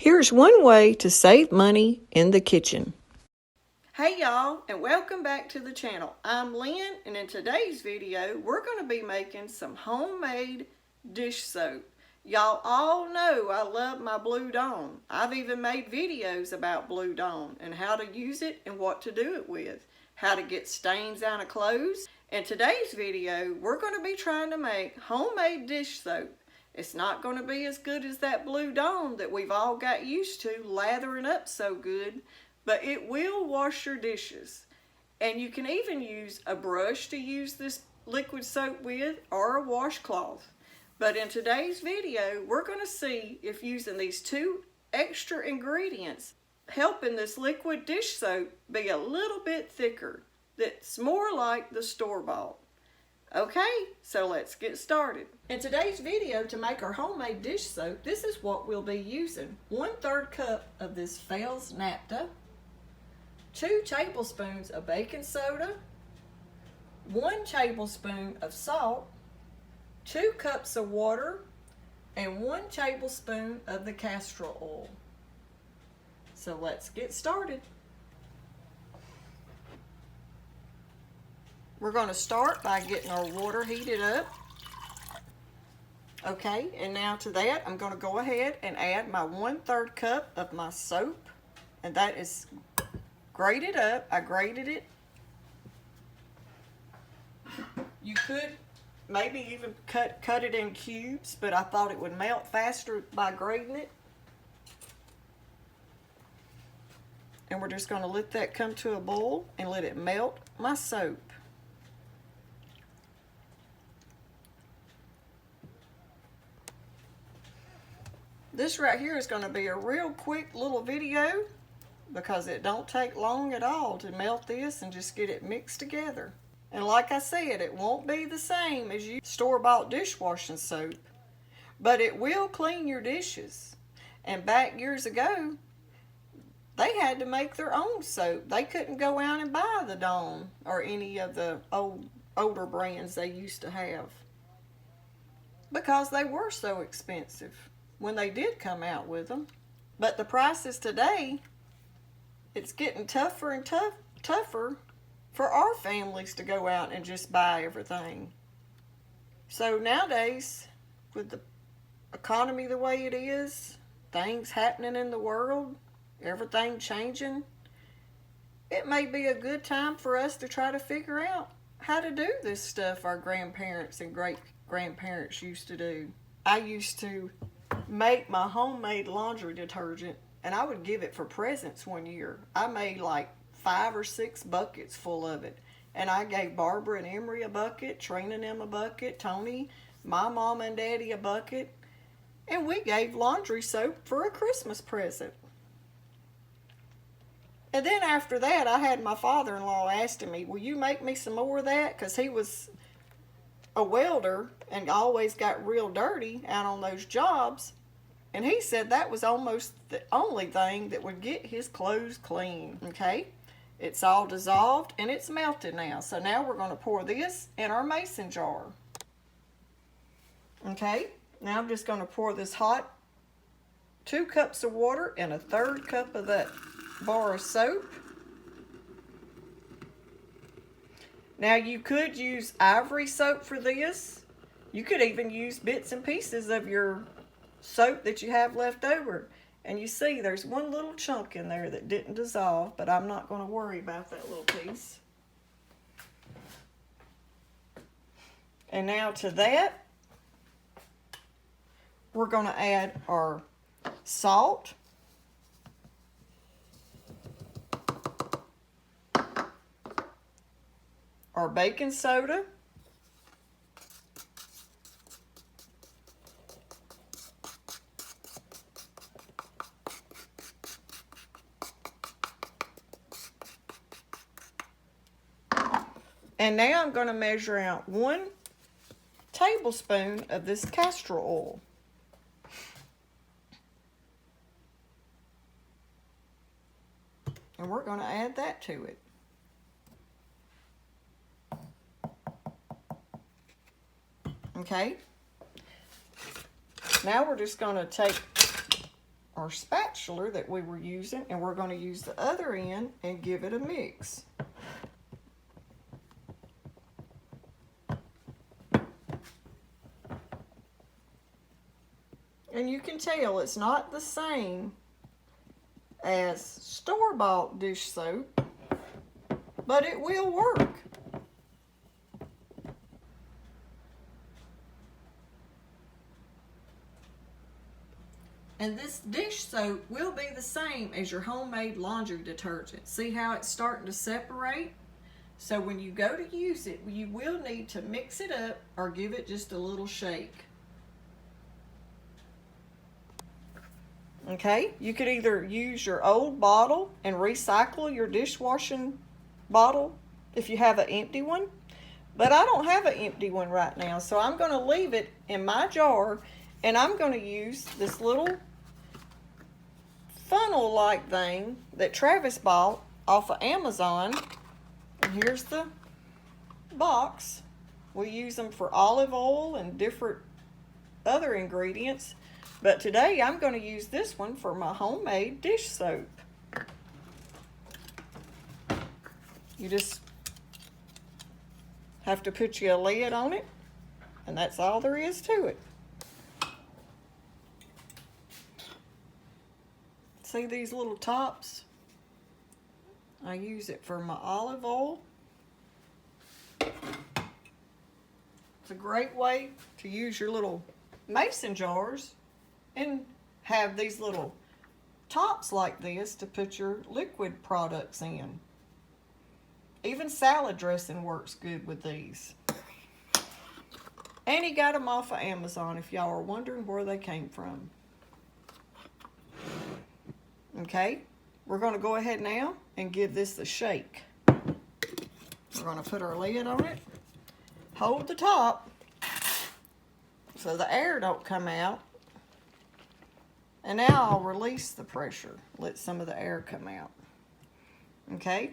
Here's one way to save money in the kitchen. Hey y'all, and welcome back to the channel. I'm Lynn, and in today's video, we're going to be making some homemade dish soap. Y'all all know I love my Blue Dawn. I've even made videos about Blue Dawn and how to use it and what to do it with, how to get stains out of clothes. In today's video, we're going to be trying to make homemade dish soap. It's not going to be as good as that Blue Dawn that we've all got used to lathering up so good, but it will wash your dishes. And you can even use a brush to use this liquid soap with, or a washcloth. But in today's video, we're going to see if using these two extra ingredients helping this liquid dish soap be a little bit thicker, that's more like the store-bought. Okay, so let's get started. In today's video, to make our homemade dish soap, this is what we'll be using. 1/3 cup of this Fels naphtha, 2 tablespoons of baking soda, 1 tablespoon of salt, 2 cups of water, and 1 tablespoon of the castor oil. So let's get started. We're going to start by getting our water heated up. Okay, and now to that, I'm going to go ahead and add my 1/3 cup of my soap. And that is grated up. I grated it. You could maybe even cut it in cubes, but I thought it would melt faster by grating it. And we're just going to let that come to a boil and let it melt my soap. This right here is going to be a real quick little video because it don't take long at all to melt this and just get it mixed together. And like I said, it won't be the same as you store-bought dishwashing soap, but it will clean your dishes. And back years ago, they had to make their own soap. They couldn't go out and buy the Dawn or any of the older brands they used to have because they were so expensive when they did come out with them. But the prices today, it's getting tougher and tougher for our families to go out and just buy everything. So nowadays, with the economy the way it is, things happening in the world, everything changing, it may be a good time for us to try to figure out how to do this stuff our grandparents and great-grandparents used to do. I used to make my homemade laundry detergent, and I would give it for presents one year. I made like 5 or 6 buckets full of it, and I gave Barbara and Emery a bucket, Trina and them a bucket, Tony, my mom and daddy a bucket, and we gave laundry soap for a Christmas present. And then after that, I had my father-in-law asking me, will you make me some more of that? Because he was a welder and always got real dirty out on those jobs. And he said that was almost the only thing that would get his clothes clean. Okay, it's all dissolved and it's melted now. So now we're going to pour this in our mason jar. Okay, now I'm just going to pour this hot 2 cups of water and 1/3 cup of that bar of soap. Now you could use ivory soap for this. You could even use bits and pieces of your soap that you have left over. And you see there's one little chunk in there that didn't dissolve, but I'm not going to worry about that little piece. And now to that, we're going to add our salt, our baking soda, and now I'm going to measure out 1 tablespoon of this castor oil. And we're going to add that to it. Okay. Now we're just going to take our spatula that we were using, and we're going to use the other end and give it a mix. And you can tell it's not the same as store-bought dish soap, but it will work. And this dish soap will be the same as your homemade laundry detergent. See how it's starting to separate? So when you go to use it, you will need to mix it up or give it just a little shake. Okay, you could either use your old bottle and recycle your dishwashing bottle if you have an empty one. But I don't have an empty one right now, so I'm going to leave it in my jar, and I'm going to use this little funnel-like thing that Travis bought off of Amazon. And here's the box. We use them for olive oil and different other ingredients. But today I'm going to use this one for my homemade dish soap. You just have to put you a lid on it, and that's all there is to it. See these little tops? I use it for my olive oil. It's a great way to use your little mason jars and have these little tops like this to put your liquid products in. Even salad dressing works good with these. And he got them off of Amazon if y'all are wondering where they came from. Okay, we're going to go ahead now and give this a shake. We're going to put our lid on it, hold the top so the air don't come out, and now I'll release the pressure, let some of the air come out. Okay,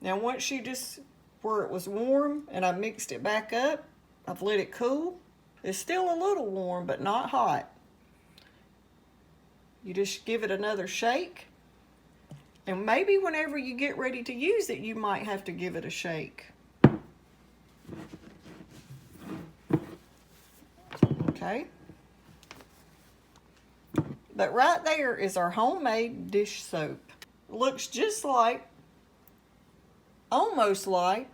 now once you just, where it was warm and I mixed it back up, I've let it cool. It's still a little warm but not hot. You just give it another shake, and maybe whenever you get ready to use it, you might have to give it a shake. Okay. But right there is our homemade dish soap. Looks just like, almost like,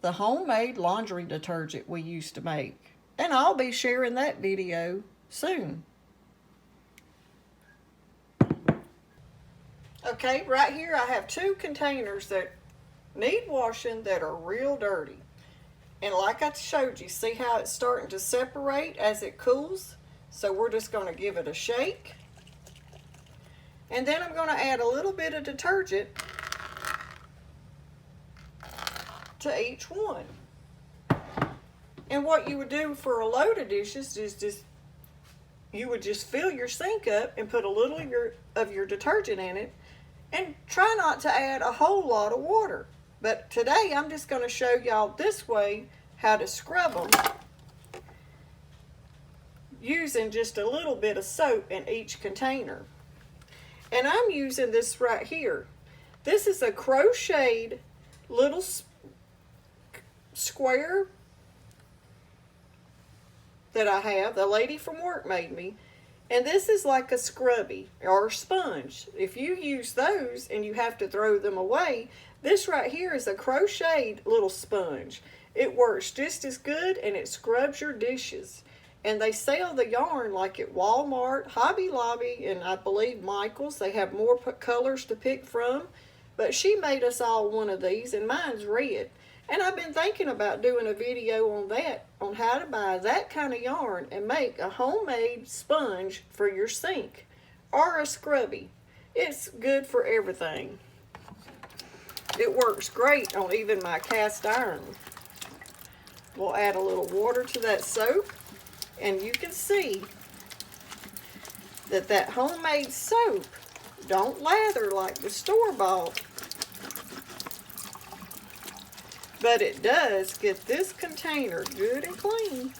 the homemade laundry detergent we used to make. And I'll be sharing that video soon. Okay, right here I have 2 containers that need washing that are real dirty. And like I showed you, see how it's starting to separate as it cools? So we're just going to give it a shake. And then I'm going to add a little bit of detergent to each one. And what you would do for a load of dishes is just, you would just fill your sink up and put a little of your detergent in it, and try not to add a whole lot of water. But today I'm just going to show y'all this way how to scrub them using just a little bit of soap in each container. And I'm using this right here. This is a crocheted little square that I have. The lady from work made me. And this is like a scrubby or a sponge. If you use those and you have to throw them away, this right here is a crocheted little sponge. It works just as good, and it scrubs your dishes. And they sell the yarn like at Walmart, Hobby Lobby, and I believe Michael's. They have more colors to pick from. But she made us all one of these, and mine's red. And I've been thinking about doing a video on that, on how to buy that kind of yarn and make a homemade sponge for your sink or a scrubby. It's good for everything. It works great on even my cast iron. We'll add a little water to that soap, and you can see that that homemade soap don't lather like the store-bought. But it does get this container good and clean.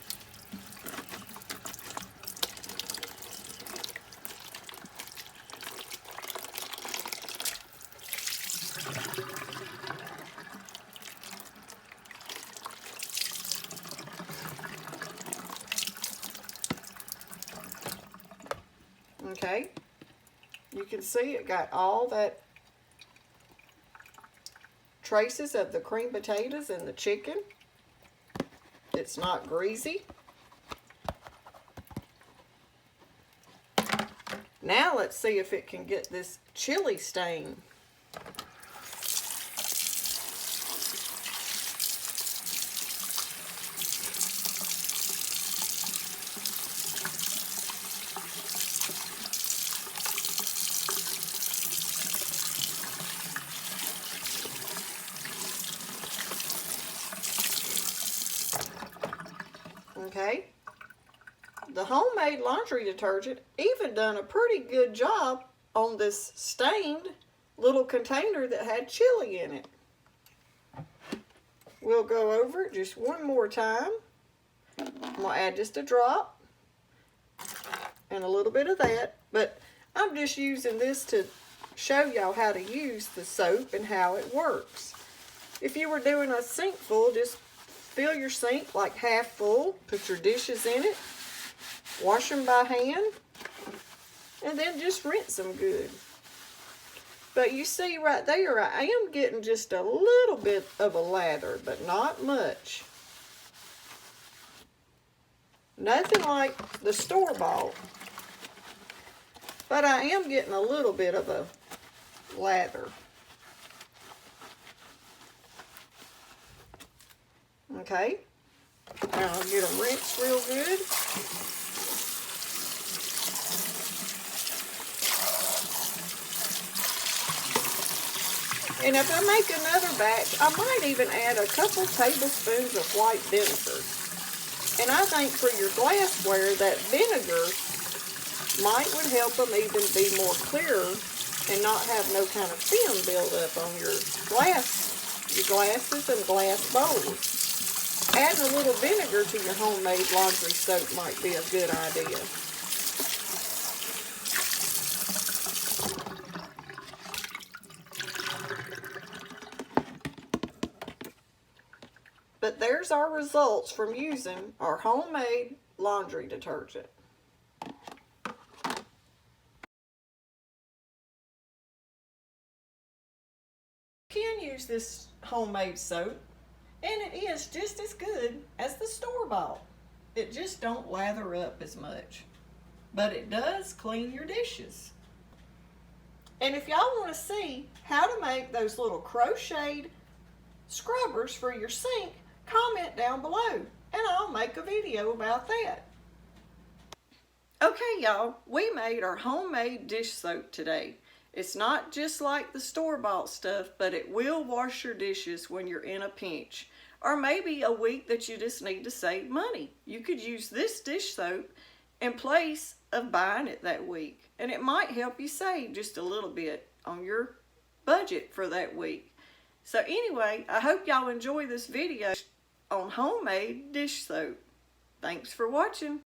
Okay, you can see it got all that traces of the cream potatoes and the chicken. It's not greasy. Now let's see if it can get this chili stain. Okay, the homemade laundry detergent even done a pretty good job on this stained little container that had chili in it. We'll go over it just one more time. I'm going to add just a drop and a little bit of that, but I'm just using this to show y'all how to use the soap and how it works. If you were doing a sink full, just fill your sink like half full, put your dishes in it, wash them by hand, and then just rinse them good. But you see right there, I am getting just a little bit of a lather, but not much. Nothing like the store-bought, but I am getting a little bit of a lather. Okay, now I'll get them rinsed real good. And if I make another batch, I might even add a couple tablespoons of white vinegar. And I think for your glassware, that vinegar would help them even be more clearer and not have no kind of film buildup on your glasses and glass bowls. Adding a little vinegar to your homemade laundry soap might be a good idea. But there's our results from using our homemade laundry detergent. You can use this homemade soap, and it is just as good as the store-bought. It just don't lather up as much, but it does clean your dishes. And if y'all want to see how to make those little crocheted scrubbers for your sink, comment down below and I'll make a video about that. Okay, y'all, we made our homemade dish soap today. It's not just like the store-bought stuff, but it will wash your dishes when you're in a pinch, or maybe a week that you just need to save money. You could use this dish soap in place of buying it that week, and it might help you save just a little bit on your budget for that week. So anyway, I hope y'all enjoy this video on homemade dish soap. Thanks for watching.